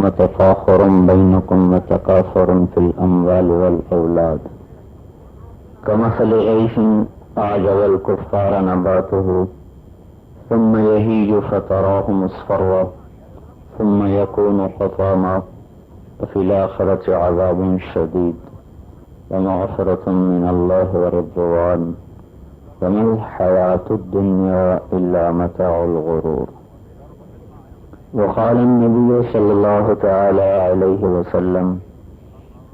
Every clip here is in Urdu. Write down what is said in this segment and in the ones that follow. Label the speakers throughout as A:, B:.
A: وتفاخر بينكم وتكاثر في الأموال والأولاد كمثل غيث أعجب الكفار نباته ثم يهيج فتراه مصفرا ثم يكون حطاما وفي الآخرة عذاب شديد ومغفرة من الله ورضوان وما الحياة الدنيا إلا متاع الغرور. وقال النبي صلى الله تعالى عليه وسلم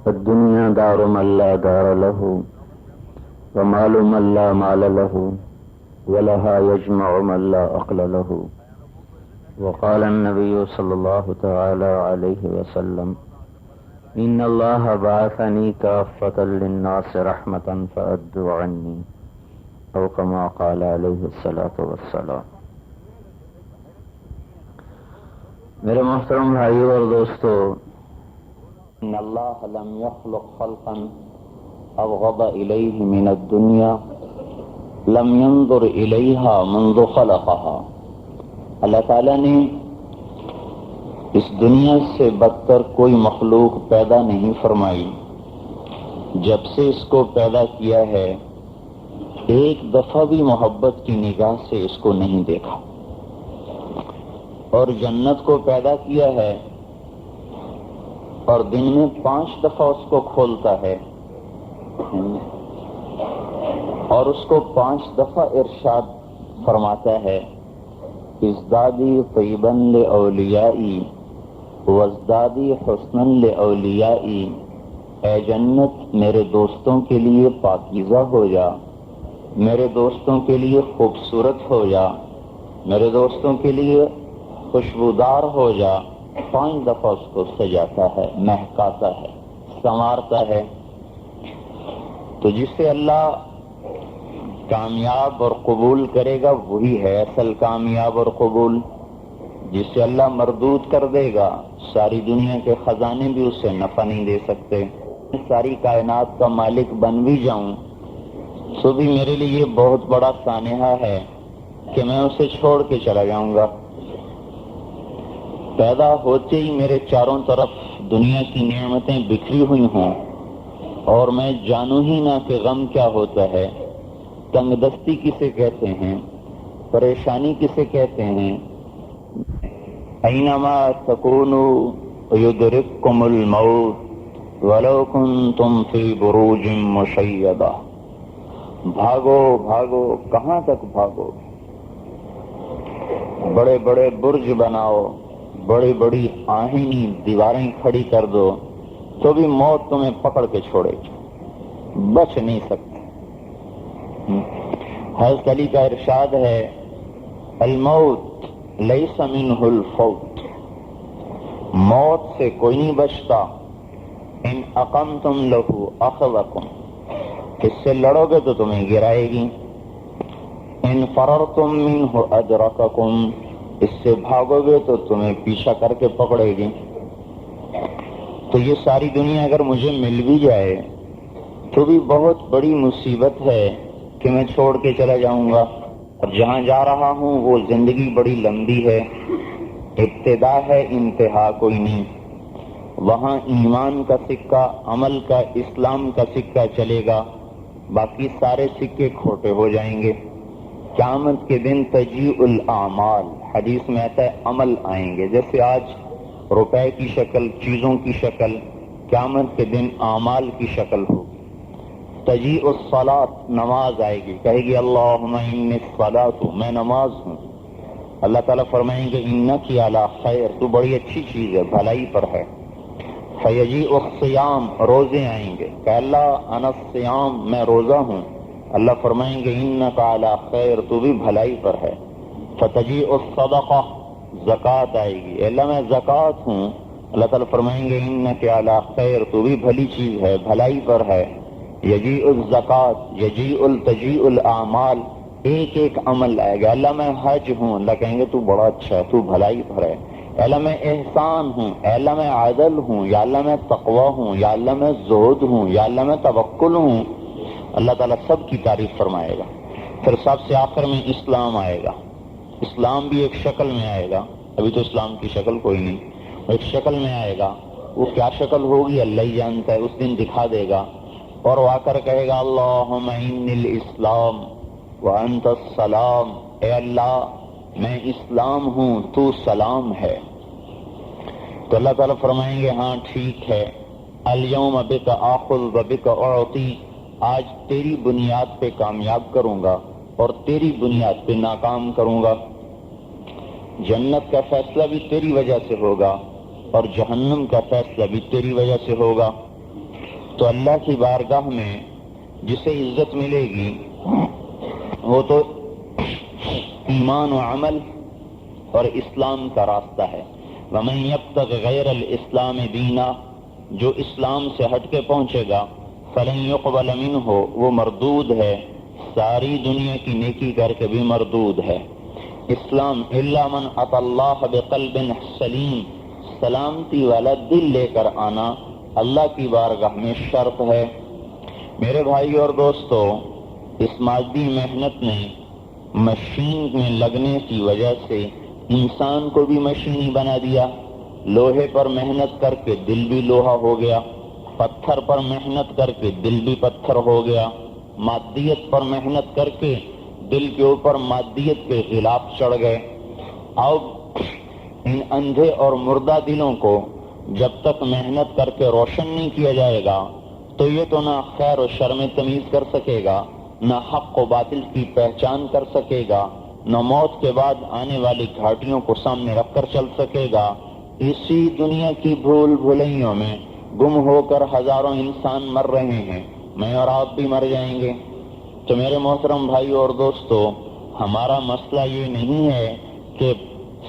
A: الدنيا دار من لا دار له ومال من لا مال له ولها يجمع من لا عقل له. وقال النبي صلى الله تعالى عليه وسلم إن الله بعثني كافة للناس رحمة فأدوا عني أو كما قال عليه الصلاة والسلام. میرے محترم بھائیو اور دوستو، ان اللہ لم يخلق خلقا ابغض الیہ من الدنیا لم ينظر الیہا منذ خلقها. اللہ تعالیٰ نے اس دنیا سے بدتر کوئی مخلوق پیدا نہیں فرمائی. جب سے اس کو پیدا کیا ہے ایک دفعہ بھی محبت کی نگاہ سے اس کو نہیں دیکھا. اور جنت کو پیدا کیا ہے اور دن میں 5 دفعہ اس کو کھولتا ہے اور اس کو 5 دفعہ ارشاد فرماتا ہے ازدادی طیبا لاولیائی وازدادی حسنا لاولیائی. اے جنت میرے دوستوں کے لیے پاکیزہ ہو جا، میرے دوستوں کے لیے خوبصورت ہو جا، میرے دوستوں کے لیے خوشبودار ہو جا. 5 دفعہ اس کو سجاتا ہے، مہکاتا ہے، سنوارتا ہے. تو جسے اللہ کامیاب اور قبول کرے گا وہی ہے اصل کامیاب اور قبول. جسے اللہ مردود کر دے گا ساری دنیا کے خزانے بھی اسے نفع نہیں دے سکتے. ساری کائنات کا مالک بن بھی جاؤں تو بھی میرے لیے بہت بڑا سانحہ ہے کہ میں اسے چھوڑ کے چلا جاؤں گا. پیدا ہوتے ہی میرے چاروں طرف دنیا کی نعمتیں بکھری ہوئی ہوں اور میں جانوں ہی نہ کہ غم کیا ہوتا ہے، تنگ دستی کسے کہتے ہیں، پریشانی کسے کہتے ہیں. اینما تکونوا یدرککم الموت ولو کنتم فی بروج مشیدہ. بھاگو بھاگو، کہاں تک بھاگو؟ بڑے بڑے برج بناؤ، بڑی بڑی آہنی دیواریں کھڑی کر دو تو بھی موت تمہیں پکڑ کے چھوڑے گی، بچ نہیں سکتے. حضرت علی کا ارشاد ہے الموت لیس منہ الفوت. موت سے کوئی نہیں بچتا. ان اقمتم لہ اخذکم، اس سے لڑو گے تو تمہیں گرائے گی. ان فررتم منہ ادرککم، اس سے بھاگو گے تو تمہیں پیچھا کر کے پکڑے گی. تو یہ ساری دنیا اگر مجھے مل بھی جائے تو بھی بہت بڑی مصیبت ہے کہ میں چھوڑ کے چلا جاؤں گا. اور جہاں جا رہا ہوں وہ زندگی بڑی لمبی ہے، ابتدا ہے انتہا کوئی نہیں. وہاں ایمان کا سکہ، عمل کا، اسلام کا سکہ چلے گا، باقی سارے سکے کھوٹے ہو جائیں گے. قیامت کے دن تجیء الاعمال، حدیث میں آتا ہے عمل آئیں گے. جیسے آج روپے کی شکل، چیزوں کی شکل، قیامت کے دن اعمال کی شکل ہوگی. تجیء الصلاۃ، نماز آئے گی، کہے گی اللہم انی الصلاۃ، میں نماز ہوں. اللہ تعالیٰ فرمائیں گے انک علی خیر، تو بڑی اچھی چیز ہے، بھلائی پر ہے. فیجیء الصیام، روزے آئیں گے، کہ اللہ انا الصیام، میں روزہ ہوں. اللہ فرمائیں گے انک علی خیر، تو بھی بھلائی پر ہے. فتجیء الصدقہ، زکوٰۃ آئے گی، اللہ میں زکوٰۃ ہوں. اللہ تعالیٰ فرمائیں گے انک علی خیر، تو بھی بھلی چیز ہے، بھلائی پر ہے. یجیء الزکوٰۃ، تجیء الاعمال، ایک ایک عمل آئے گا. اللہ میں حج ہوں، اللہ کہیں گے تو بڑا اچھا ہے، تو بھلائی پر ہے. اللہ میں احسان ہوں، اللہ میں عدل ہوں، یا اللہ میں تقوی ہوں، یا اللہ میں زہد ہوں، یا اللہ میں توکل ہوں. اللہ تعالیٰ سب کی تعریف فرمائے گا. پھر سب سے آخر میں اسلام آئے گا. اسلام بھی ایک شکل میں آئے گا، ابھی تو اسلام کی شکل کوئی نہیں. ایک شکل میں آئے گا، وہ کیا شکل ہوگی اللہ ہی جانتا ہے، اس دن دکھا دے گا، اور وہ آ کر کہے گا اللہم انی الاسلام وانت السلام، اے اللہ میں اسلام ہوں تو سلام ہے۔ تو اللہ تعالیٰ فرمائیں گے ہاں ٹھیک ہے، الیوم بک آخذ و بک اعطی، آج تیری بنیاد پہ کامیاب کروں گا اور تیری بنیاد پہ ناکام کروں گا۔ جنت کا فیصلہ بھی تیری وجہ سے ہوگا اور جہنم کا فیصلہ بھی تیری وجہ سے ہوگا۔ تو اللہ کی بارگاہ میں جسے عزت ملے گی وہ تو ایمان و عمل اور اسلام کا راستہ ہے۔ وَمَن يَبْتَغِ غَيْرَ الْإِسْلَامِ دِينًا، جو اسلام سے ہٹ کے پہنچے گا فَلَن يُقْبَلَ مِنْهُ، وہ مردود ہے، ساری دنیا کی نیکی کر کے بھی مردود ہے۔ اسلام الا من اتی اللہ بقلب سلیم، سلامتی والا دل لے کر آنا اللہ کی بارگاہ میں شرط ہے۔ میرے بھائی اور دوستو، اس مادی محنت نے مشین میں لگنے کی وجہ سے انسان کو بھی مشینی بنا دیا۔ لوہے پر محنت کر کے دل بھی لوہا ہو گیا، پتھر پر محنت کر کے دل بھی پتھر ہو گیا، مادیت پر محنت کر کے دل کے اوپر مادیت کے خلاف چڑھ گئے۔ اب ان اندھے اور مردہ دلوں کو جب تک محنت کر کے روشن نہیں کیا جائے گا تو یہ تو نہ خیر و شر میں تمیز کر سکے گا، نہ حق و باطل کی پہچان کر سکے گا، نہ موت کے بعد آنے والی گھاٹیوں کو سامنے رکھ کر چل سکے گا۔ اسی دنیا کی بھول بھلائیوں میں گم ہو کر ہزاروں انسان مر رہے ہیں، میں اور آپ بھی مر جائیں گے۔ تو میرے محترم بھائی اور دوستو، ہمارا مسئلہ یہ نہیں ہے کہ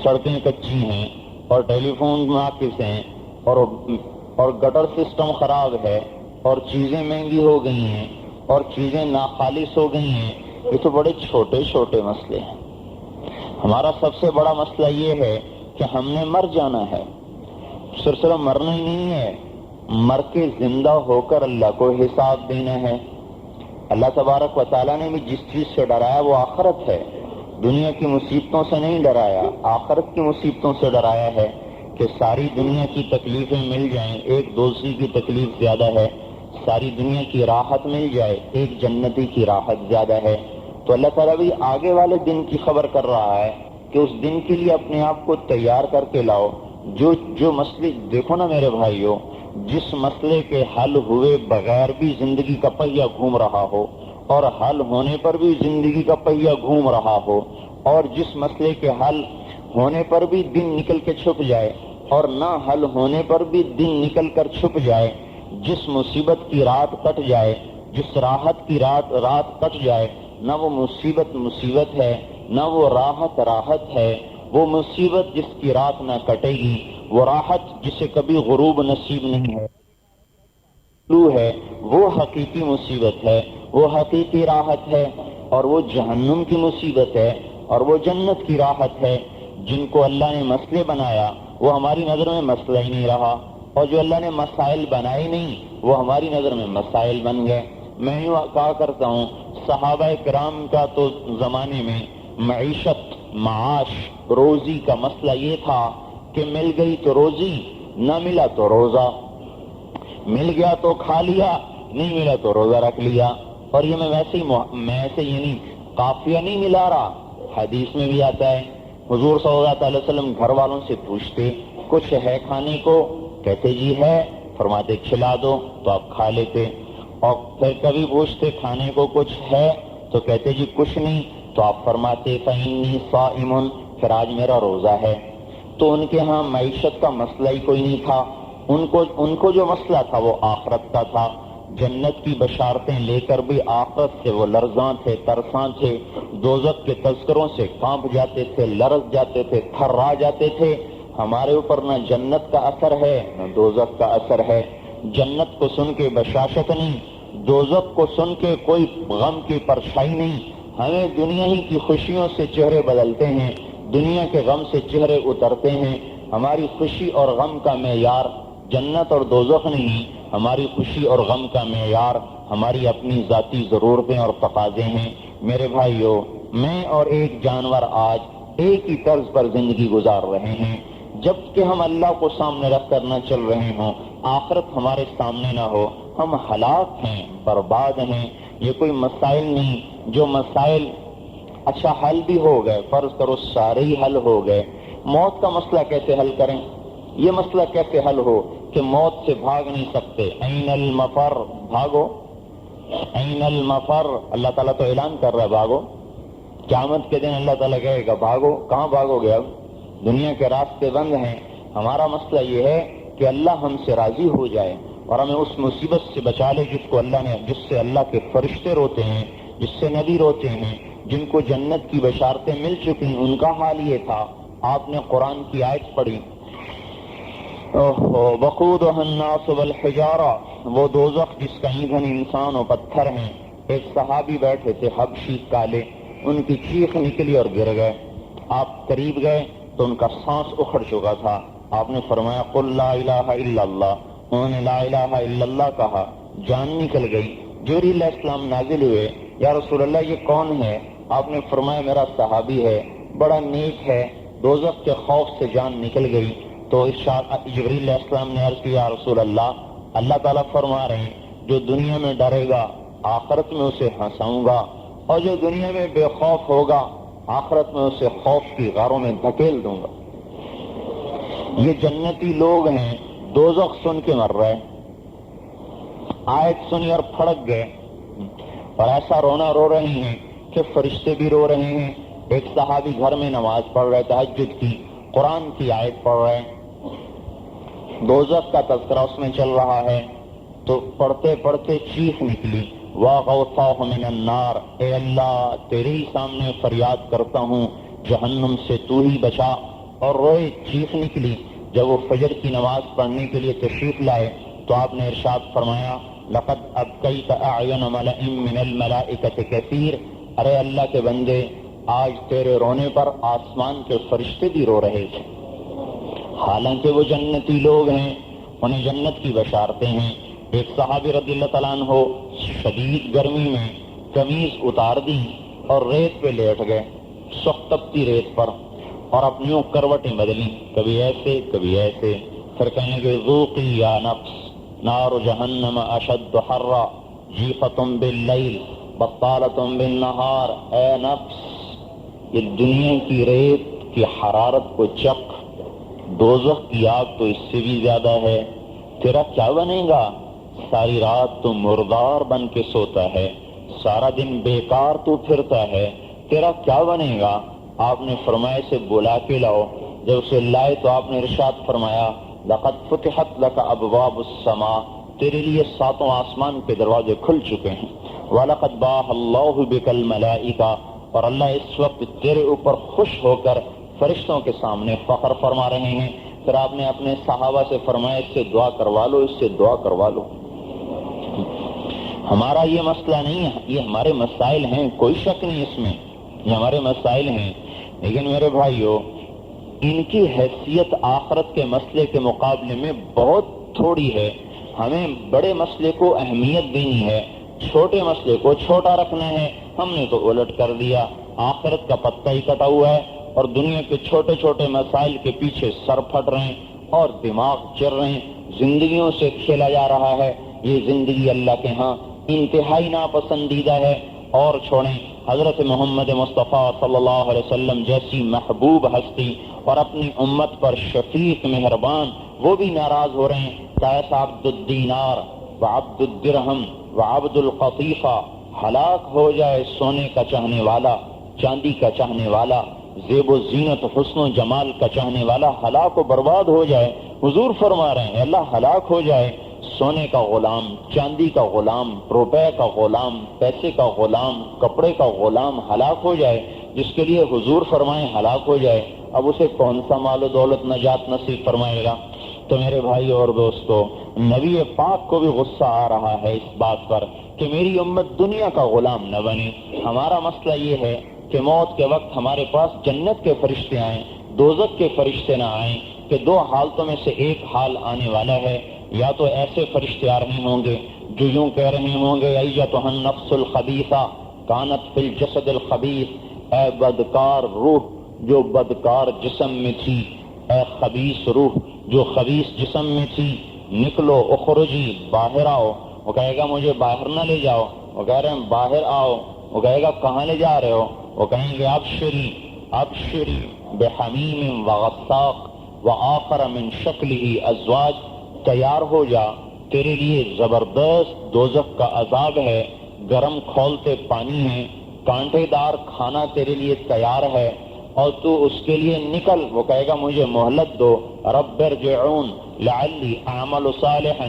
A: سڑکیں کچی ہیں اور ٹیلی فون ناقص ہیں اور گٹر سسٹم خراب ہے اور چیزیں مہنگی ہو گئی ہیں اور چیزیں ناخالص ہو گئی ہیں۔ یہ تو بڑے چھوٹے چھوٹے مسئلے ہیں۔ ہمارا سب سے بڑا مسئلہ یہ ہے کہ ہم نے مر جانا ہے، صرف مرنا ہی نہیں ہے، مر کے زندہ ہو کر اللہ کو حساب دینا ہے۔ اللہ تبارک و تعالیٰ نے بھی جس چیز سے ڈرایا وہ آخرت ہے، دنیا کی مصیبتوں سے نہیں ڈرایا، آخرت کی مصیبتوں سے ڈرایا ہے کہ ساری دنیا کی تکلیفیں مل جائیں، ایک دوسری کی تکلیف زیادہ ہے، ساری دنیا کی راحت مل جائے، ایک جنتی کی راحت زیادہ ہے۔ تو اللہ تعالیٰ بھی آگے والے دن کی خبر کر رہا ہے کہ اس دن کے لیے اپنے آپ کو تیار کر کے لاؤ۔ جو مسئلے دیکھو نا میرے بھائیوں، جس مسئلے کے حل ہوئے بغیر بھی زندگی کا پہیہ گھوم رہا ہو اور حل ہونے پر بھی زندگی کا پہیہ گھوم رہا ہو، اور جس مسئلے کے حل ہونے پر بھی دن نکل کے چھپ جائے اور نہ حل ہونے پر بھی دن نکل کر چھپ جائے، جس مصیبت کی رات کٹ جائے، جس راحت کی رات کٹ جائے، نہ وہ مصیبت ہے نہ وہ راحت ہے۔ وہ مصیبت جس کی رات نہ کٹے گی، وہ راحت جسے کبھی غروب نصیب نہیں ہے، وہ حقیقی مصیبت ہے، وہ حقیقی راحت ہے، اور وہ جہنم کی مصیبت ہے اور وہ جنت کی راحت ہے۔ جن کو اللہ نے مسئلے بنایا وہ ہماری نظر میں مسئلہ ہی نہیں رہا، اور جو اللہ نے مسائل بنائے نہیں وہ ہماری نظر میں مسائل بن گئے۔ میں یوں کہا کرتا ہوں، صحابہ کرام کا تو زمانے میں معیشت، معاش، روزی کا مسئلہ یہ تھا کہ مل گئی تو روزی، نہ ملا تو روزہ، مل گیا تو کھا لیا، نہیں ملا تو روزہ رکھ لیا۔ اور یہ میں ایسے یعنی قافیہ نہیں ملا رہا، حدیث میں بھی آتا ہے، حضور صلی اللہ علیہ وسلم گھر والوں سے پوچھتے کچھ ہے کھانے کو، کہتے جی ہے، فرماتے کھلا دو تو آپ کھا لیتے، اور پھر کبھی پوچھتے کھانے کو کچھ ہے تو کہتے جی کچھ نہیں، تو آپ فرماتے فإنی صائم، پھر آج میرا روزہ ہے۔ تو ان کے ہاں معیشت کا مسئلہ ہی کوئی نہیں تھا، ان کو جو مسئلہ تھا وہ آخرت کا تھا۔ جنت کی بشارتیں لے کر بھی آخرت سے وہ لرزاں تھے، ترساں تھے، دوزخ کے تذکروں سے کانپ جاتے تھے، لرز جاتے تھے، تھرا جاتے تھے۔ ہمارے اوپر نہ جنت کا اثر ہے نہ دوزخ کا اثر ہے۔ جنت کو سن کے بشاشت نہیں، دوزخ کو سن کے کوئی غم کی پرچھائی نہیں۔ ہمیں دنیا ہی کی خوشیوں سے چہرے بدلتے ہیں، دنیا کے غم سے چہرے اترتے ہیں۔ ہماری خوشی اور غم کا معیار جنت اور دوزخ نہیں، ہماری خوشی اور غم کا معیار ہماری اپنی ذاتی ضرورتیں اور تقاضے ہیں۔ میرے بھائیوں، میں اور ایک جانور آج ایک ہی طرز پر زندگی گزار رہے ہیں۔ جب کہ ہم اللہ کو سامنے رکھ کر نہ چل رہے ہوں، آخرت ہمارے سامنے نہ ہو، ہم ہلاک ہیں، برباد ہیں۔ یہ کوئی مسائل نہیں جو مسائل اچھا حل بھی ہو گئے، فرض کرو سارے ہی حل ہو گئے، موت کا مسئلہ کیسے حل کریں؟ یہ مسئلہ کیسے حل ہو کہ موت سے بھاگ نہیں سکتے؟ این المفر، بھاگو، این المفر، اللہ تعالیٰ تو اعلان کر رہا ہے بھاگو۔ قیامت کے دن اللہ تعالیٰ کہے گا بھاگو، کہاں بھاگو گے؟ اب دنیا کے راستے بند ہیں۔ ہمارا مسئلہ یہ ہے کہ اللہ ہم سے راضی ہو جائے اور ہمیں اس مصیبت سے بچا لے جس سے اللہ کے فرشتے روتے ہیں، جس سے نبی روتے ہیں، جن کو جنت کی بشارتیں مل چکی ہیں۔ ان کا حال یہ تھا، آپ نے قرآن کی آیت پڑھی، وقودها الناس والحجارہ، وہ دوزخ جس کا ایندھن انسان و پتھر ہیں۔ ایک صحابی بیٹھے تھے حبشی کالے، ان کی چیخ نکلی اور گر گئے۔ آپ قریب گئے تو ان کا سانس اکھڑ چکا تھا۔ آپ نے فرمایا قل لا الہ الا اللہ، انہوں نے لا الہ الا اللہ کہا، جان نکل گئی۔ جبریل علیہ السلام نازل ہوئے، یا رسول اللہ یہ کون ہے؟ آپ نے فرمایا میرا صحابی ہے، بڑا نیک ہے، دوزخ کے خوف سے جان نکل گئی۔ تو جبریل علیہ السلام نے عرض کیا، یا رسول اللہ، اللہ تعالیٰ فرما رہے ہیں جو دنیا میں ڈرے گا آخرت میں اسے ہنساؤں گا، اور جو دنیا میں بے خوف ہوگا آخرت میں اسے خوف کی غاروں میں دھکیل دوں گا۔ یہ جنتی لوگ ہیں، دوزخ سن کے مر رہے، آیت سنی اور پھڑک گئے، اور ایسا رونا رو رہے ہیں کہ فرشتے بھی رو رہے ہیں۔ ایک صحابی گھر میں نماز پڑھ رہے، تہجد کی، قرآن کی آیت پڑھ رہے، دوزخ کا تذکرہ اس میں چل رہا ہے، تو پڑھتے پڑھتے چیخ نکلی، وَغَوْثَاهُ مِنَ النَّارِ، اے اللہ تیرے ہی سامنے فریاد کرتا ہوں جہنم سے تو ہی بچا، اور روئے، چیخ نکلی۔ جب وہ فجر کی نماز پڑھنے کے لیے تشریف لائے تو آپ نے ارشاد فرمایا، لَقَدْ أَبْكَيْتَ أَعْيُنَ مَلَئٍ مِّنَ الْمَلَائِكَةِ كَثِيرٌ، ارے اللہ کے بندے، آج تیرے رونے پر آسمان کے فرشتے بھی رو رہے تھے۔ حالانکہ وہ جنتی لوگ ہیں، انہیں جنت کی بشارتیں ہیں۔ ایک صحابی رضی اللہ تعالیٰ عنہ شدید گرمی میں قمیض اتار دی اور ریت پہ لیٹ گئے، سخت تپتی ریت پر، اور اپنیوں کروٹیں بدلی، کبھی ایسے کبھی ایسے، پھر کہنے لگے ذوقی یا نفس نار جہنم اشد حرا جیفتم باللیل بطالتم بالنہار، اے نفس یہ دنیا کی ریت کی حرارت کو چکھ، دوزخ کی آگ تو اس سے بھی زیادہ ہے، تیرا کیا بنے گا؟ ساری رات تو مردار بن کے سوتا ہے، سارا دن بیکار تو پھرتا ہے، تیرا کیا بنے گا؟ آپ نے فرمایا اسے بلا کے لاؤ۔ جب اسے لائے تو آپ نے ارشاد فرمایا، لقد فتحت لك ابواب السماء، تیرے لیے ساتوں آسمان کے دروازے کھل چکے ہیں، وَلَقَدْ بَاهَ اللَّهُ بِكَ الْمَلَائِكَةَ، اور اللہ اس وقت تیرے اوپر خوش ہو کر فرشتوں کے سامنے فخر فرما رہے ہیں۔ پھر آپ نے اپنے صحابہ سے فرمایا اس سے دعا کروا لو، اس سے دعا کروا لو۔ ہمارا یہ مسئلہ نہیں ہے، یہ ہمارے مسائل ہیں، کوئی شک نہیں اس میں، یہ ہمارے مسائل ہیں، لیکن میرے بھائیو ان کی حیثیت آخرت کے مسئلے کے مقابلے میں بہت تھوڑی ہے۔ ہمیں بڑے مسئلے کو اہمیت دینی ہے، چھوٹے مسئلے کو چھوٹا رکھنا ہے۔ ہم نے تو الٹ کر دیا، آخرت کا پتہ ہی کٹا ہوا ہے اور دنیا کے چھوٹے چھوٹے مسائل کے پیچھے سر پھٹ رہے ہیں اور دماغ چر رہے ہیں، زندگیوں سے کھیلا جا رہا ہے۔ یہ زندگی اللہ کے ہاں انتہائی ناپسندیدہ ہے۔ اور چھوڑیں، حضرت محمد مصطفیٰ صلی اللہ علیہ وسلم جیسی محبوب ہستی اور اپنی امت پر شفیق مہربان، وہ بھی ناراض ہو رہے ہیں۔ کیسا عبد الدینار وعبد الدرہم وعبد القطیفہ، ہلاک ہو جائے سونے کا چاہنے والا، چاندی کا چاہنے والا، زیب و زینت حسن و جمال کا چاہنے والا ہلاک و برباد ہو جائے۔ حضور فرما رہے ہیں اللہ ہلاک ہو جائے، سونے کا غلام، چاندی کا غلام، روپے کا غلام، پیسے کا غلام، کپڑے کا غلام ہلاک ہو جائے، جس کے لیے حضور فرمائے ہلاک ہو جائے، اب اسے کون سا مال و دولت نجات نصیب فرمائے گا؟ تو میرے بھائی اور دوستو، نبی پاک کو بھی غصہ آ رہا ہے اس بات پر کہ میری امت دنیا کا غلام نہ بنے۔ ہمارا مسئلہ یہ ہے کہ موت کے وقت ہمارے پاس جنت کے فرشتے آئیں، دوزخ کے فرشتے نہ آئیں، کہ دو حالتوں میں سے ایک حال آنے والا ہے۔ یا تو ایسے فرشتے آ رہے ہوں گے جو یوں کہہ رہے ہوں گے ایتھا النفس الخبیثہ کانت فی الجسد الخبیث، اے بدکار روح جو بدکار جسم میں تھی، اے خبیث روح جو خبیث جسم میں تھی، نکلو، اخرجی، باہر آؤ۔ وہ کہے گا مجھے باہر نہ لے جاؤ، وہ کہہ رہے ہیں باہر آؤ۔ وہ کہے گا کہاں لے جا رہے ہو؟ وہ کہیں گے ابشری ابشری بحمیم وغساق وآخر من شکلہ ازواج، تیار ہو جا، تیرے لیے زبردست دوزخ کا عذاب ہے، گرم کھولتے پانی ہے، کانٹے دار کھانا تیرے لیے تیار ہے، اور تو اس کے لیے نکل۔ وہ کہے گا مجھے مہلت دو، رب ارجعون لعلی اعمل صالحا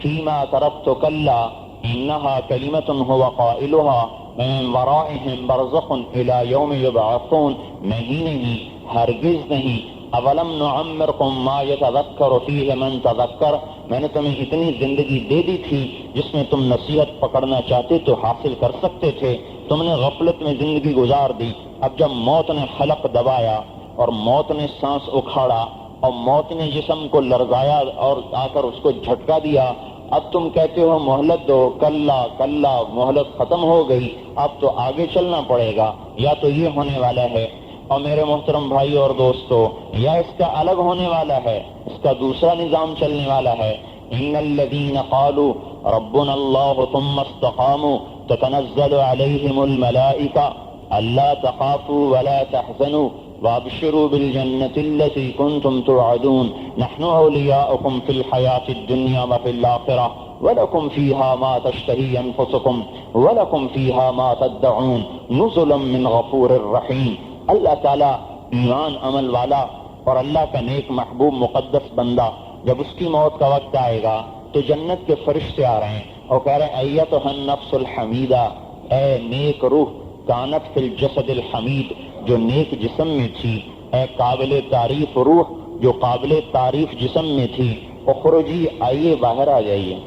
A: فیما ترکت کلا انہا کلمۃ هو قائلها من ورائهم برزخ الى یوم یبعثون، نہیں ہرگز نہیں، اولم نعمرکم ما یتذکر فیہ من تذکر، میں نے تمہیں اتنی زندگی دے دی تھی جس میں تم نصیحت پکڑنا چاہتے تو حاصل کر سکتے تھے، تم نے غفلت میں زندگی گزار دی۔ اب جب موت نے حلق دبایا اور موت نے سانس اکھاڑا اور موت نے جسم کو لرزایا اور آ کر اس کو جھٹکا دیا، اب تم کہتے ہو مہلت دو، کلا کلا، مہلت ختم ہو گئی، اب تو آگے چلنا پڑے گا، یا تو یہ ہونے والا ہے۔ اور میرے محترم بھائی اور دوستو، یا اس کا الگ ہونے والا ہے، اس کا دوسرا نظام چلنے والا ہے۔ ان الذین قالوا ربنا اللہ ثم استقاموا تتنزل علیہم الملائکہ الا تخافوا ولا تحزنوا وابشروا بالجنة التي كنتم توعدون نحن اولیاؤکم فی الحیاة الدنیا وفی الآخرہ ولکم فیہا ما تشتہی انفسکم ولکم فیہا ما تدعون نزلا من غفور الرحیم۔ اللہ تعالیٰ ایمان عمل والا اور اللہ کا نیک محبوب مقدس بندہ، جب اس کی موت کا وقت آئے گا تو جنت کے فرشتے آ رہے ہیں اور کہہ رہے ہیں ایتھا النفس الحمیدہ، اے نیک روح، کانت فی الجسد الحمید، جو نیک جسم میں تھی، اے قابل تعریف روح جو قابل تعریف جسم میں تھی، اخرجی، آئیے باہر آ جائیے،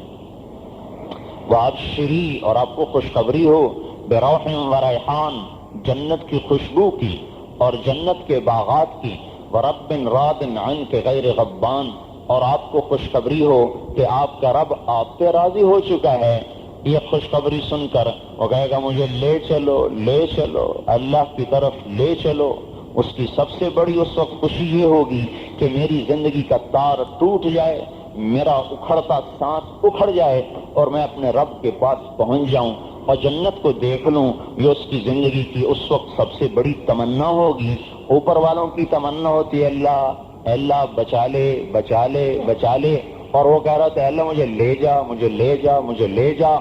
A: وابشری، اور آپ کو خوشخبری ہو، بروح و ریحان، جنت کی خوشبو کی اور جنت کے باغات کی، ورب راض عنک غیر غضبان، اور آپ کو خوشخبری ہو کہ آپ کا رب آپ پہ راضی ہو چکا ہے۔ یہ خوشخبری سن کر وہ کہے گا مجھے لے چلو لے چلو، اللہ کی طرف لے چلو۔ اس کی سب سے بڑی اس وقت خوشی یہ ہوگی کہ میری زندگی کا تار ٹوٹ جائے، میرا اکھڑتا سانس اکھڑ جائے اور میں اپنے رب کے پاس پہنچ جاؤں اور جنت کو دیکھ لوں۔ یہ اس کی زندگی کی اس وقت سب سے بڑی تمنا ہوگی۔ اوپر والوں کی تمنا ہوتی ہے اللہ اللہ بچا لے بچا لے بچا لے، اور وہ کہہ رہا تھا اللہ مجھے لے جا مجھے لے جا مجھے لے جا۔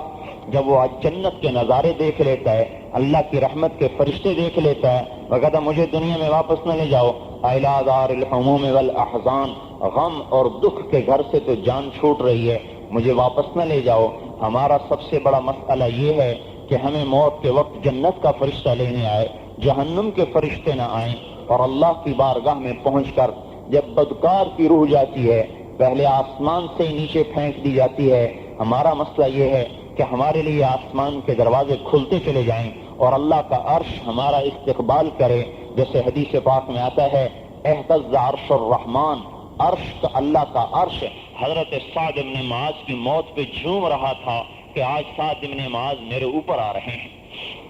A: جب وہ جنت کے نظارے دیکھ لیتا ہے، اللہ کی رحمت کے فرشتے دیکھ لیتا ہے، وہ کہتا مجھے دنیا میں واپس نہ لے جاؤ، اِلَىٰ دَارِ الْحُمُومِ وَالْأَحْزَانِ، غم اور دکھ کے گھر سے تو جان چھوٹ رہی ہے، مجھے واپس نہ لے جاؤ۔ ہمارا سب سے بڑا مسئلہ یہ ہے کہ ہمیں موت کے وقت جنت کا فرشتہ لینے آئے، جہنم کے فرشتے نہ آئیں، اور اللہ کی بارگاہ میں پہنچ کر جب بدکار کی روح جاتی ہے پہلے آسمان سے نیچے پھینک دی جاتی ہے۔ ہمارا مسئلہ یہ ہے کہ ہمارے لیے آسمان کے دروازے کھلتے چلے جائیں اور اللہ کا عرش ہمارا استقبال کرے، جیسے حدیث پاک میں آتا ہے اہتز عرش الرحمن، عرش کا اللہ کا عرش حضرت سعد بن معاذ کی موت پہ جھوم رہا تھا کہ آج سعد بن معاذ میرے اوپر آ رہے ہیں،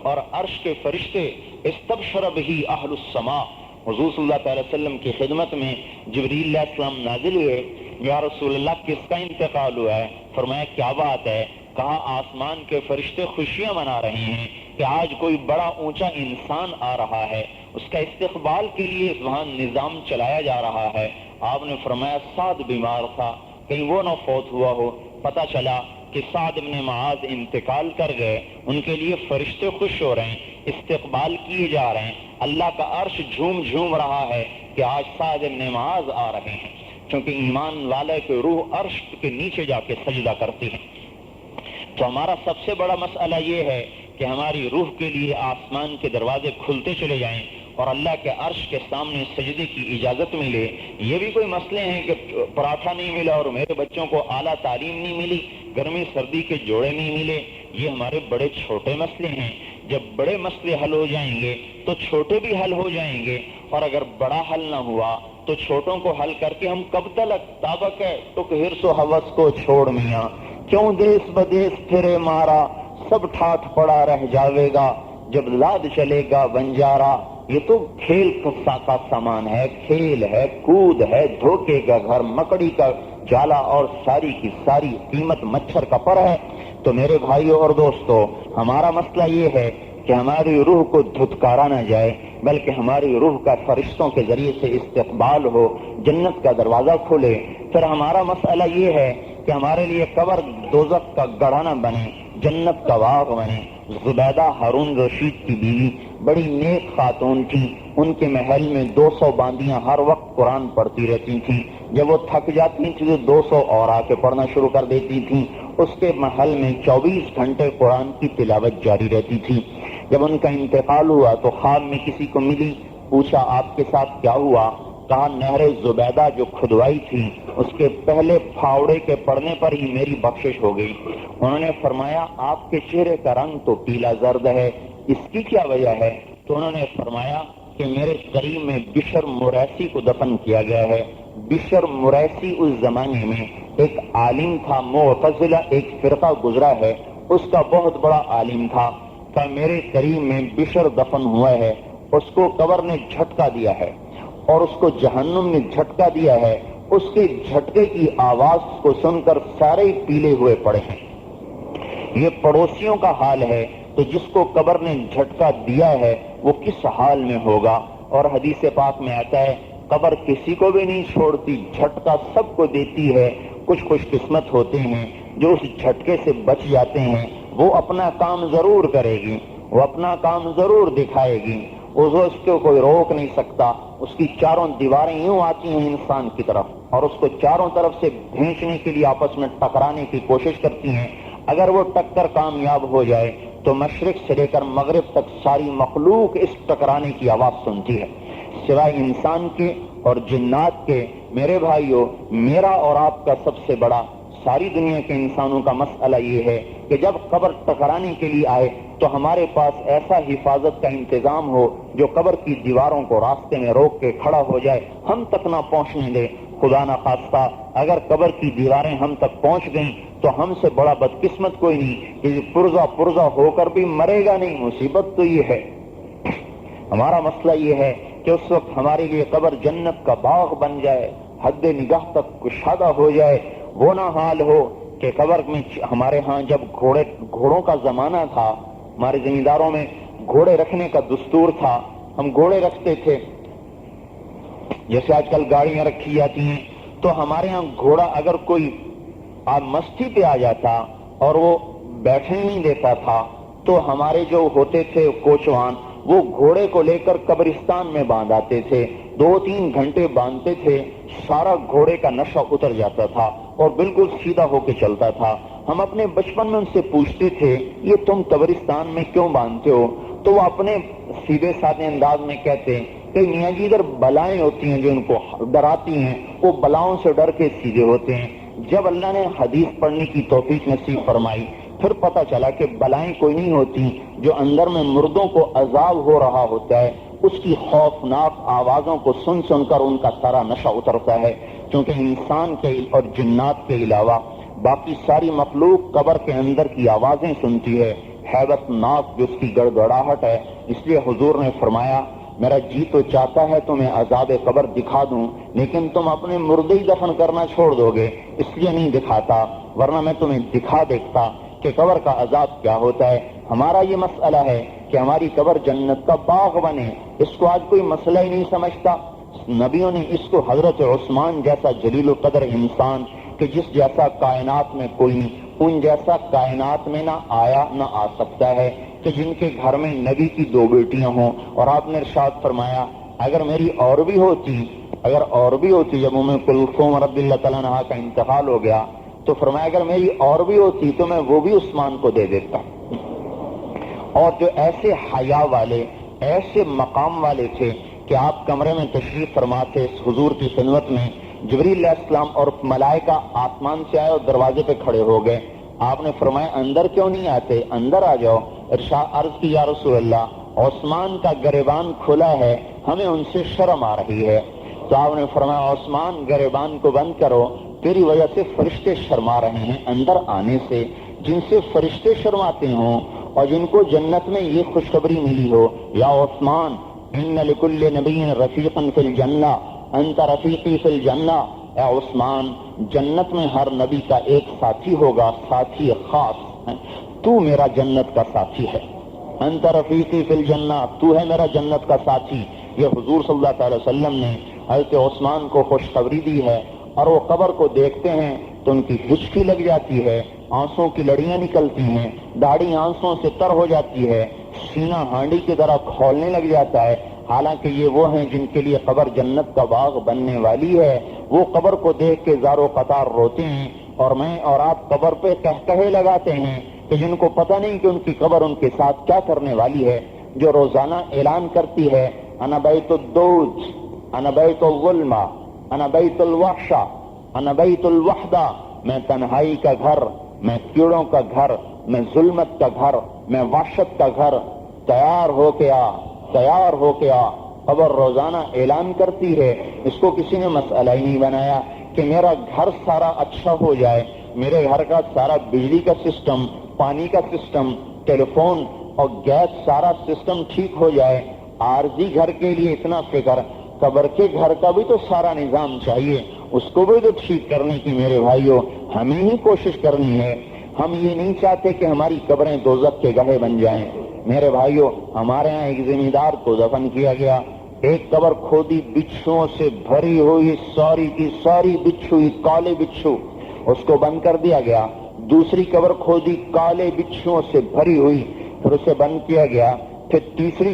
A: اور عرش کے فرشتے استبشر بہ اہل السماء، حضور صلی اللہ علیہ وسلم کی خدمت میں جبریل علیہ السلام نازل ہوئے، یا رسول اللہ کس کا انتقال ہوا ہے؟ فرمایا کیا بات ہے؟ کہا آسمان کے فرشتے خوشیاں منا رہے ہیں کہ آج کوئی بڑا اونچا انسان آ رہا ہے، اس کا استقبال کے لیے وہاں نظام چلایا جا رہا ہے۔ آپ نے فرمایا سعد بیمار تھا، کہیں وہ نہ فوت ہوا ہو۔ پتہ چلا کہ سعد بن معاذ انتقال کر گئے، ان کے لیے فرشتے خوش ہو رہے ہیں، استقبال کیے جا رہے ہیں، اللہ کا عرش جھوم جھوم رہا ہے کہ آج سعد بن معاذ آ رہے ہیں، کیونکہ ایمان والے کی روح عرش کے نیچے جا کے سجدہ کرتی ہے۔ تو ہمارا سب سے بڑا مسئلہ یہ ہے کہ ہماری روح کے لیے آسمان کے دروازے کھلتے چلے جائیں اور اللہ کے عرش کے سامنے سجدے کی اجازت ملے۔ یہ بھی کوئی مسئلے ہیں کہ پراٹھا نہیں ملا اور میرے بچوں کو اعلیٰ تعلیم نہیں ملی، گرمی سردی کے جوڑے نہیں ملے، یہ ہمارے بڑے چھوٹے مسئلے ہیں۔ جب بڑے مسئلے حل ہو جائیں گے تو چھوٹے بھی حل ہو جائیں گے، اور اگر بڑا حل نہ ہوا تو چھوٹوں کو حل کر کے ہم کب تلک تابک ہے تک ہرس و ہوس کو چھوڑ میاں، کیوں دیس بدیس پھرے مارا، سب ٹھاٹ پڑا رہ جاوے گا، جب لاد چلے گا بنجارا، یہ تو کھیل کا سامان ہے، کھیل ہے، کود ہے، دھوکے کا گھر، مکڑی کا جالا اور ساری کی ساری قیمت مچھر کا پر ہے۔ تو میرے بھائیوں اور دوستو، ہمارا مسئلہ یہ ہے کہ ہماری روح کو دھتکارا نہ جائے، بلکہ ہماری روح کا فرشتوں کے ذریعے سے استقبال ہو، جنت کا دروازہ کھولے۔ پھر ہمارا مسئلہ یہ ہے کہ ہمارے لیے قبر دوزخ کا گڑھا نہ بنے، جنت کا باغ بنے۔ زبیدہ ہارون رشید کی بیوی بڑی نیک خاتون تھی، ان کے محل میں 200 باندیاں ہر وقت قرآن پڑھتی رہتی تھیں۔ جب وہ تھک جاتی تھیں تو 200 اور آ کے پڑھنا شروع کر دیتی تھیں۔ اس کے محل میں 24 گھنٹے قرآن کی تلاوت جاری رہتی تھی۔ جب ان کا انتقال ہوا تو خواب میں کسی کو ملی، پوچھا آپ کے ساتھ کیا ہوا؟ کہا نہر زبیدہ جو کھدوائی تھی اس کے پہلے پھاوڑے کے پڑنے پر ہی میری بخشش ہو گئی۔ انہوں نے فرمایا آپ کے چہرے کا رنگ تو پیلا زرد ہے، اس کی کیا وجہ ہے؟ تو انہوں نے فرمایا کہ میرے قریب میں بشر مریسی کو دفن کیا گیا ہے۔ بشر مریسی اس زمانے میں ایک عالم تھا، معتزلہ ایک فرقہ گزرا ہے، اس کا بہت بڑا عالم تھا، کہ میرے قریب میں بشر دفن ہوا ہے، اس کو قبر نے جھٹکا دیا ہے اور اس کو جہنم نے جھٹکا دیا ہے۔ اس کے جھٹکے کی آواز کو سن کر سارے پیلے ہوئے پڑے ہیں۔ یہ پڑوسیوں کا حال ہے، تو جس کو قبر نے جھٹکا دیا ہے وہ کس حال میں ہوگا؟ اور حدیث پاک میں آتا ہے قبر کسی کو بھی نہیں چھوڑتی، جھٹکا سب کو دیتی ہے۔ کچھ خوش قسمت ہوتے ہیں جو اس جھٹکے سے بچ جاتے ہیں، وہ اپنا کام ضرور کرے گی، وہ اپنا کام ضرور دکھائے گی، اس کو کوئی روک نہیں سکتا۔ اس کی چاروں دیواریں یوں آتی ہیں انسان کی طرف اور اس کو چاروں طرف سے بھینچنے کے لیے آپس میں ٹکرانے کی کوشش کرتی ہیں۔ اگر وہ ٹکر کامیاب ہو جائے تو مشرق سے لے کر مغرب تک ساری مخلوق اس ٹکرانے کی آواز سنتی ہے، سوائے انسان کے اور جنات کے۔ میرے بھائیوں، میرا اور آپ کا سب سے بڑا ساری دنیا کے انسانوں کا مسئلہ یہ ہے کہ جب قبر ٹکرانے کے لیے آئے تو ہمارے پاس ایسا حفاظت کا انتظام ہو جو قبر کی دیواروں کو راستے میں روک کے کھڑا ہو جائے، ہم تک نہ پہنچنے دے۔ خدا نہ خواستہ اگر قبر کی دیواریں ہم تک پہنچ گئیں تو ہم سے بڑا بدقسمت کوئی نہیں، کہ پرزا ہو کر بھی مرے گا نہیں۔ مصیبت تو یہ ہے، ہمارا مسئلہ یہ ہے کہ اس وقت ہمارے لیے قبر جنت کا باغ بن جائے، حد نگاہ تک کشادہ ہو جائے۔ وہ نہ حال ہو کہ قبر میں ہمارے ہاں جب گھوڑوں کا زمانہ تھا، ہمارے زمینداروں میں گھوڑے رکھنے کا دستور تھا، ہم گھوڑے رکھتے تھے جیسے آج کل گاڑیاں رکھی جاتی ہیں۔ تو ہمارے ہاں گھوڑا اگر کوئی مستی پہ آ جاتا اور وہ بیٹھنے نہیں دیتا تھا تو ہمارے جو ہوتے تھے کوچوان، وہ گھوڑے کو لے کر قبرستان میں باندھ آتے تھے، 2-3 گھنٹے باندھتے تھے، سارا گھوڑے کا نشہ اتر جاتا تھا اور بالکل سیدھا ہو کے چلتا تھا۔ ہم اپنے بچپن میں ان سے پوچھتے تھے یہ تم قبرستان میں کیوں باندھتے ہو؟ تو وہ اپنے سیدھے سادے انداز میں کہتے کہ میاں جی ادھر بلائیں ہوتی ہیں جو ان کو ڈراتی ہیں، وہ بلاؤں سے ڈر کے سیدھے ہوتے ہیں۔ جب اللہ نے حدیث پڑھنے کی توفیق نصیب فرمائی پھر پتہ چلا کہ بلائیں کوئی نہیں ہوتی، جو اندر میں مردوں کو عذاب ہو رہا ہوتا ہے اس کی خوفناک آوازوں کو سن سن کر ان کا سارا نشہ اترتا ہے، کیونکہ انسان کے اور جنات کے علاوہ باقی ساری مخلوق قبر کے اندر کی آوازیں سنتی ہے، ہیبت ناک جو اس کی گڑگڑاہٹ ہے۔ اس لیے حضور نے فرمایا میرا جی تو چاہتا ہے تمہیں عذاب قبر دکھا دوں، لیکن تم اپنے مردے ہی دفن کرنا چھوڑ دو گے، اس لیے نہیں دکھاتا، ورنہ میں تمہیں دکھا دیتا کہ قبر کا عذاب کیا ہوتا ہے۔ ہمارا یہ مسئلہ ہے کہ ہماری قبر جنت کا باغ بنے، اس کو آج کوئی مسئلہ ہی نہیں سمجھتا۔ نبیوں نے اس کو حضرت عثمان جیسا جلیل القدر انسان کہ جس جیسا کائنات میں کوئی نہیں، ان جیسا کائنات میں نہ آیا نہ آ سکتا ہے، کہ جن کے گھر میں نبی کی 2 بیٹیاں ہوں، اور آپ نے ارشاد فرمایا اگر میری اور بھی ہوتی جب ام کلثوم رضی اللہ تعالیٰ عنہا کا انتقال ہو گیا تو فرمایا اگر میری اور بھی ہوتی تو میں وہ بھی عثمان کو دے دیتا۔ اور جو ایسے حیا والے، ایسے مقام والے تھے کہ آپ کمرے میں تشریف فرما تھے، حضور کی خدمت میں جبریل علیہ السلام اور ملائکہ آسمان سے آئے اور دروازے پہ کھڑے ہو گئے۔ آپ نے فرمایا اندر کیوں نہیں آتے، اندر آ جاؤ۔ ارشاد عرض کی یا رسول اللہ عثمان کا گریبان کھلا ہے، ہمیں ان سے شرم آ رہی ہے۔ تو آپ نے فرمایا عثمان گریبان کو بند کرو، تیری وجہ سے فرشتے شرما رہے ہیں اندر آنے سے۔ جن سے فرشتے شرماتے ہوں اور جن کو جنت میں یہ خوشخبری ملی ہو یا عثمان ان لکل نبی رفیقا فی الجنہ انت رفیقی فی الجنہ، اے عثمان جنت میں ہر نبی کا ایک ساتھی ہوگا، ساتھی خاص ہے، تو میرا جنت کا ساتھی ہے، انت رفیقی فی الجنہ، تو ہے میرا جنت کا ساتھی۔ یہ حضور صلی اللہ علیہ وسلم نے حضرت عثمان کو خوشخبری دی ہے، اور وہ قبر کو دیکھتے ہیں تو ان کی ہچکی لگ جاتی ہے، آنسوں کی لڑیاں نکلتی ہیں، داڑھی آنسوں سے تر ہو جاتی ہے، سینہ ہانڈی کی طرح کھولنے لگ جاتا ہے، حالانکہ یہ وہ ہیں جن کے لیے قبر جنت کا باغ بننے والی ہے۔ وہ قبر کو دیکھ کے زار و قطار روتے ہیں، اور میں اور آپ قبر پہ قہقہے لگاتے ہیں کہ جن کو پتہ نہیں کہ ان کی قبر ان کے ساتھ کیا کرنے والی ہے، جو روزانہ اعلان کرتی ہے انا بیت الدوج، انا بیت الظلمہ، انا بیت الوحشہ، انا بیت الوحدہ، میں تنہائی کا گھر، میں کیڑوں کا گھر، میں ظلمت کا گھر، میں وحشت کا گھر، تیار ہو کے آ، تیار ہو کے آ۔ قبر روزانہ اعلان کرتی ہے، اس کو کسی نے مسئلہ ہی نہیں بنایا کہ میرا گھر سارا اچھا ہو جائے، میرے گھر کا سارا بجلی کا سسٹم، پانی کا سسٹم، ٹیلی فون اور گیس سارا سسٹم ٹھیک ہو جائے۔ عارضی گھر کے لیے اتنا فکر، قبر کے گھر کا بھی تو سارا نظام چاہیے، اس کو بھی تو ٹھیک کرنے کی میرے بھائیوں ہمیں ہی کوشش کرنی ہے۔ ہم یہ نہیں چاہتے کہ ہماری قبریں دوزخ کے گڑھے بن جائیں۔ میرے بھائیوں ہمارے ہاں ایک ذمہ دار کو دفن کیا گیا، ایک قبر کھودی بچھوؤں سے بھری ہوئی، ساری کی ساری بچھو، کالے بچھو، اس کو بند کر دیا گیا۔ دوسری قبر کھودی کالے بچھوؤں سے بھری ہوئی، پھر اسے بند کیا گیا۔ پھر تیسری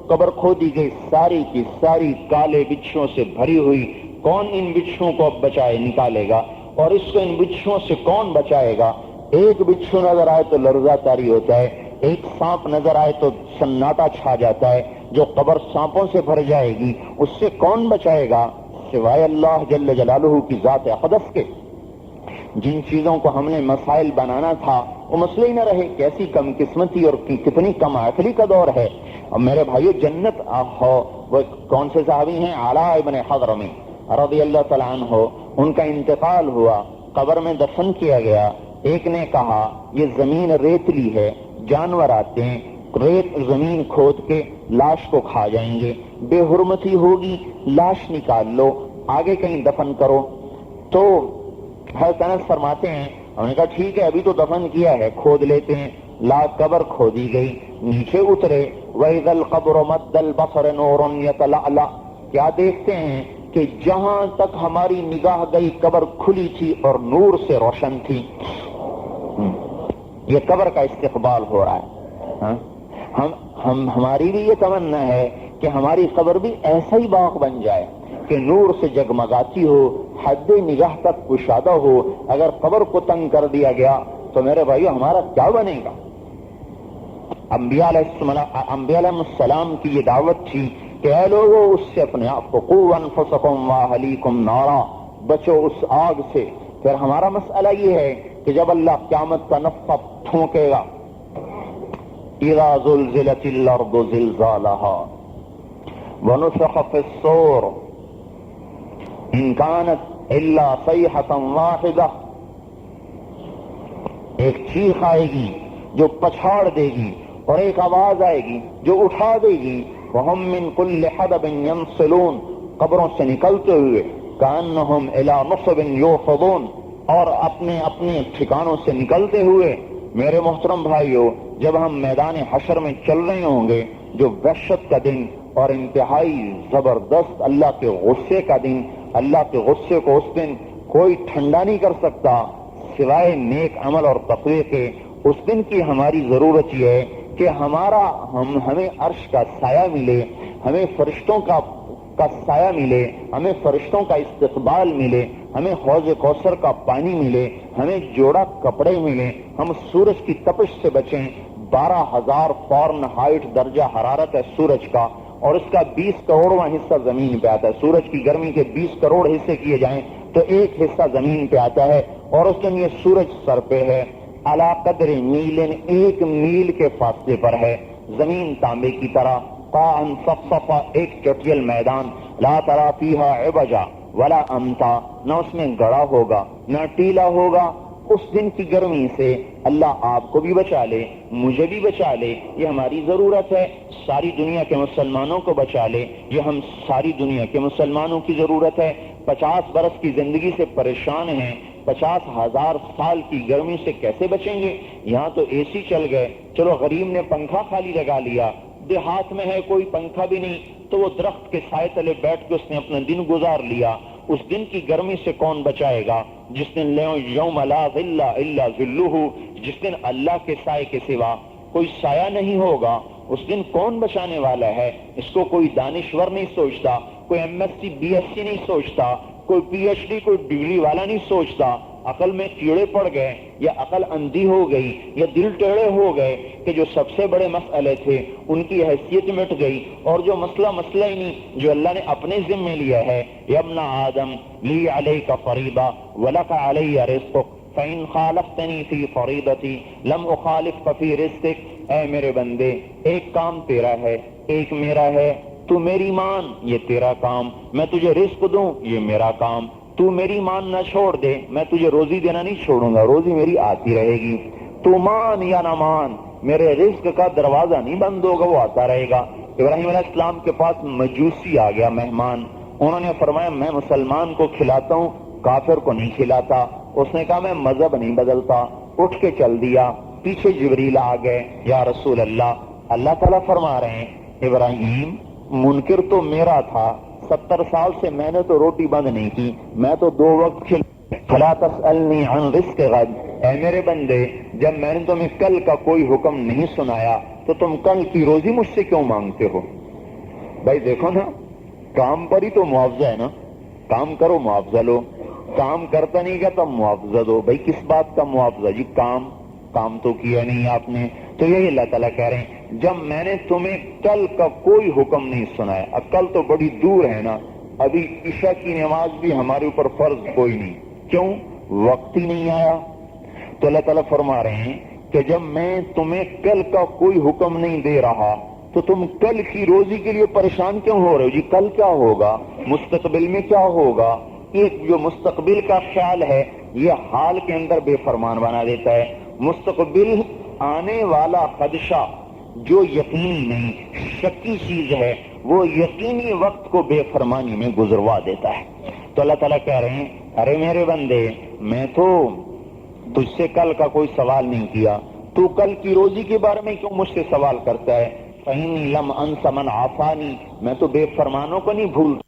A: قبر کھودی گئی، ساری کی ساری کالے بچھوؤں سے بھری ہوئی۔ کون ان بچھوؤں کو اب بچائے نکالے گا، اور اس کو ان بچھوؤں سے کون بچائے گا؟ ایک بچھو نظر آئے تو لرزہ طاری ہوتا ہے، ایک سانپ نظر آئے تو سناٹا چھا جاتا ہے۔ جو قبر سانپوں سے بھر جائے گی اس سے کون بچائے گا سوائے اللہ جل جلالہ کی ذات اقدس کے؟ جن چیزوں کو ہم نے مسائل بنانا تھا وہ مسئلے ہی نہ رہے، کیسی کم قسمتی اور کتنی کم عقلی کا دور ہے۔ اور میرے بھائیو جنت ہو، وہ کون سے صحابی ہیں؟ علاء ابن حضرمی رضی اللہ تعالیٰ عنہ، ان کا انتقال ہوا، قبر میں دفن کیا گیا۔ ایک نے کہا یہ زمین ریتلی ہے، جانور آتے ہیں، ریت زمین کھود کے لاش کو کھا جائیں گے، بے حرمتی ہوگی، لاش نکال لو، آگے کہیں دفن کرو۔ تو حضرت انس فرماتے ہیں انہوں نے کہا ٹھیک ہے ابھی تو دفن کیا ہے، کھود لیتے ہیں۔ قبر کھودی گئی، نیچے اترے، وَإِذَا الْقَبْرُ مَدَّ الْبَصَرِ نُورٌ يَتَلَأْلَأُ، کیا دیکھتے ہیں کہ جہاں تک ہماری نگاہ گئی قبر کھلی تھی اور نور سے روشن تھی۔ یہ قبر کا استقبال ہو رہا ہے۔ ہماری بھی یہ تمنا ہے کہ ہماری قبر بھی ایسا ہی باغ بن جائے کہ نور سے جگمگاتی ہو، حد نگاہ تک کشادہ ہو۔ اگر قبر کو تنگ کر دیا گیا تو میرے بھائیو ہمارا کیا بنے گا؟ انبیاء علیہ السلام کی یہ دعوت تھی کہ اے لوگو اس سے اپنے آپ کو، قُوْ أَنفُسَكُمْ وَأَهْلِيكُمْ نَارًا، بچو اس آگ سے۔ پھر ہمارا مسئلہ یہ ہے کہ جب اللہ قیامت کا نفخہ پھونکے گا، اِذَا زُلْزِلَتِ الْأَرْضُ زِلْزَالَهَا وَنُفِخَ فِي الصُّورِ إِنْ كَانَتْ إِلَّا صَيْحَةً وَاحِدَةً، ایک چیخ آئے گی جو پچھاڑ دے گی، اور ایک آواز آئے گی جو اٹھا دے گی، وَهُمْ مِنْ كُلِّ حَدَبٍ يَنْسِلُونَ، قبروں سے نکلتے ہوئے، كَأَنَّهُمْ إِلَى نُصُبٍ يُوفِضُونَ، اور اپنے اپنے ٹھکانوں سے نکلتے ہوئے۔ میرے محترم بھائیو جب ہم میدان حشر میں چل رہے ہوں گے، جو وحشت کا دن اور انتہائی زبردست اللہ کے غصے کا دن، اللہ کے غصے کو اس دن کوئی ٹھنڈا نہیں کر سکتا سوائے نیک عمل اور تقوی کے۔ اس دن کی ہماری ضرورت یہ ہے کہ ہمیں عرش کا سایہ ملے، ہمیں فرشتوں کا سایہ ملے، ہمیں فرشتوں کا استقبال ملے، ہمیں حوض کوثر کا پانی ملے، ہمیں جوڑا کپڑے ملے، ہم سورج کی تپش سے بچیں۔ 12,000 فارنہائٹ درجہ حرارت ہے سورج کا، اور اس کا 20 کروڑواں حصہ زمین پہ آتا ہے۔ سورج کی گرمی کے 20 کروڑ حصے کیے جائیں تو ایک حصہ زمین پہ آتا ہے، اور اس دن یہ سورج سر پہ ہے، علی قدر میلن، ایک میل کے فاصلے پر ہے، زمین تانبے کی طرح، قاعًا صفصفا، ایک چٹیل میدان، لا تری فیہا عوجا ولا امتا، نہ اس میں گڑا ہوگا نہ ٹیلا ہوگا، اس دن کی گرمی سے اللہ آپ کو بھی بچا لے، مجھے بھی بچا لے، یہ ہماری ضرورت ہے، ساری دنیا کے مسلمانوں کو بچا لے، یہ ہم ساری دنیا کے مسلمانوں کی ضرورت ہے۔ 50 برس کی زندگی سے پریشان ہیں، 50,000 سال کی گرمی سے کیسے بچیں گے؟ یہاں تو اے سی چل گئے، چلو غریب نے پنکھا خالی لگا لیا، دیہات میں ہے کوئی پنکھا بھی نہیں تو وہ درخت کے سائے تلے بیٹھ کے اس نے اپنا دن گزار لیا۔ اس دن کی گرمی سے کون بچائے گا؟ جس دن یوم لا ظل الا ظلہ، جس دن اللہ کے سائے کے سوا کوئی سایہ نہیں ہوگا، اس دن کون بچانے والا ہے؟ اس کو کوئی دانشور نہیں سوچتا، کوئی M S C B S C نہیں سوچتا، کوئی پی ایچ ڈی کوئی ڈگری والا نہیں سوچتا۔ عقل میں کیڑے پڑ گئے یا عقل اندھی ہو گئی یا دل ٹیڑھے ہو گئے کہ جو سب سے بڑے مسئلے تھے ان کی حیثیت مٹ گئی، اور جو مسئلہ ہی نہیں جو اللہ نے اپنے ذمے لیا ہے، یا ابن آدم لی علیک فریضہ ولک علی رزقک فإن خالفتنی فی فریضتی لم اخالفک فی رزقک۔ اے میرے بندے، ایک کام تیرا ہے، ایک میرا ہے، تو میری مان، یہ تیرا کام، میں تجھے رزق دوں، یہ میرا کام، تو میری مان نہ چھوڑ دے، میں تجھے روزی دینا نہیں چھوڑوں گا، روزی میری آتی رہے گی، تو مان یا نہ مان، میرے رزق کا دروازہ نہیں بند ہوگا، وہ آتا رہے گا۔ ابراہیم علیہ السلام کے پاس مجوسی آ گیا، مہمان، انہوں نے فرمایا میں مسلمان کو کھلاتا ہوں، کافر کو نہیں کھلاتا۔ اس نے کہا میں مذہب نہیں بدلتا، اٹھ کے چل دیا، پیچھے جبریل آ گئے، یا رسول اللہ، اللہ تعالیٰ فرما رہے ہیں ابراہیم منکر تو میرا تھا، 70 سال سے میں نے تو روٹی بند نہیں کی، میں تو 2 وقت فلا تسألنی عن رزق غد۔ اے میرے بندے، جب میں نے تمہیں کل کا کوئی حکم نہیں سنایا تو تم کل کی روزی مجھ سے کیوں مانگتے ہو؟ بھائی دیکھو نا، کام پر ہی تو معاوضہ ہے نا، کام کرو معاوضہ لو، کام کرتا نہیں کیا تب معاوضہ دو۔ بھائی کس بات کا معاوضہ جی؟ کام تو کیا نہیں آپ نے۔ تو یہی اللہ تعالیٰ کہہ رہے ہیں جب میں نے تمہیں کل کا کوئی حکم نہیں سنایا، اب کل تو بڑی دور ہے نا، ابھی عشاء کی نماز بھی ہمارے اوپر فرض کوئی نہیں، کیوں؟ وقت ہی نہیں آیا۔ تو اللہ تعالیٰ فرما رہے ہیں کہ جب میں تمہیں کل کا کوئی حکم نہیں دے رہا تو تم کل کی روزی کے لیے پریشان کیوں ہو رہے ہو؟ جی کل کیا ہوگا، مستقبل میں کیا ہوگا؟ ایک جو مستقبل کا خیال ہے یہ حال کے اندر بے فرمان بنا دیتا ہے۔ مستقبل آنے والا خدشہ جو یقینی نہیں، شکی چیز ہے، وہ یقینی وقت کو بے فرمانی میں گزروا دیتا ہے۔ تو اللہ تعالیٰ کہہ رہے ہیں ارے میرے بندے، میں تو تجھ سے کل کا کوئی سوال نہیں کیا، تو کل کی روزی کے بارے میں کیوں مجھ سے سوال کرتا ہے؟ فإنی لم انس من عصانی، میں تو بے فرمانوں کو نہیں بھولتا۔